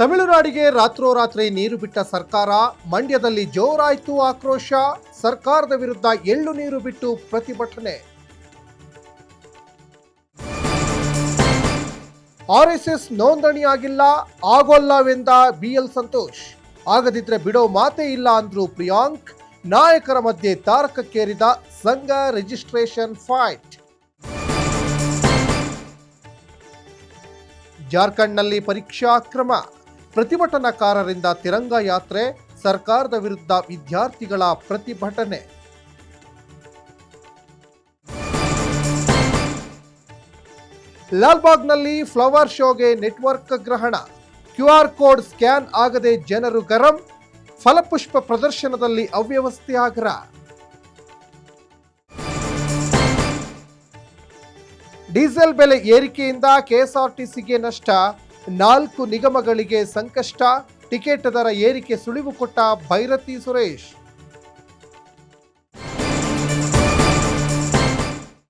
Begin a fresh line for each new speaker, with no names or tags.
ತಮಿಳುನಾಡಿಗೆ ರಾತ್ರೋರಾತ್ರಿ ನೀರು ಬಿಟ್ಟ ಸರ್ಕಾರ, ಮಂಡ್ಯದಲ್ಲಿ ಜೋರಾಯಿತು ಆಕ್ರೋಶ. ಸರ್ಕಾರದ ವಿರುದ್ಧ ಎಳ್ಳು ನೀರು ಬಿಟ್ಟು ಪ್ರತಿಭಟನೆ. ಆರ್ಎಸ್ಎಸ್ ನೋಂದಣಿಯಾಗಿಲ್ಲ, ಆಗೋಲ್ಲವೆಂದ ಬಿಎಲ್ ಸಂತೋಷ್. ಆಗದಿದ್ರೆ ಬಿಡೋ ಮಾತೇ ಇಲ್ಲ ಅಂದ್ರು ಪ್ರಿಯಾಂಕ್. ನಾಯಕರ ಮಧ್ಯೆ ತಾರಕಕ್ಕೇರಿದ ಸಂಘ ರಿಜಿಸ್ಟ್ರೇಷನ್ ಫೈಟ್. ಜಾರ್ಖಂಡ್ನಲ್ಲಿ ಪರೀಕ್ಷಾ ಅಕ್ರಮ, ಪ್ರತಿಭಟನಾಕಾರರಿಂದ ತಿರಂಗ ಯಾತ್ರೆ. ಸರ್ಕಾರದ ವಿರುದ್ಧ ವಿದ್ಯಾರ್ಥಿಗಳ ಪ್ರತಿಭಟನೆ. ಲಾಲ್ಬಾಗ್ನಲ್ಲಿ ಫ್ಲವರ್ ಶೋಗೆ ನೆಟ್ವರ್ಕ್ ಗ್ರಹಣ. ಕ್ಯೂಆರ್ ಕೋಡ್ ಸ್ಕ್ಯಾನ್ ಆಗದೆ ಜನರು ಗರಂ. ಫಲಪುಷ್ಪ ಪ್ರದರ್ಶನದಲ್ಲಿ ಅವ್ಯವಸ್ಥೆ ಆಗ್ರಹ. ಡೀಸೆಲ್ ಬೆಲೆ ಏರಿಕೆಯಿಂದ ಕೆಎಸ್ಆರ್ಟಿಸಿಗೆ ನಷ್ಟ, 4 ನಿಗಮಗಳಿಗೆ ಸಂಕಷ್ಟ. ಟಿಕೆಟ್ ದರ ಏರಿಕೆ ಸುಳಿವು ಕೊಟ್ಟ ಭೈರತಿ ಸುರೇಶ್.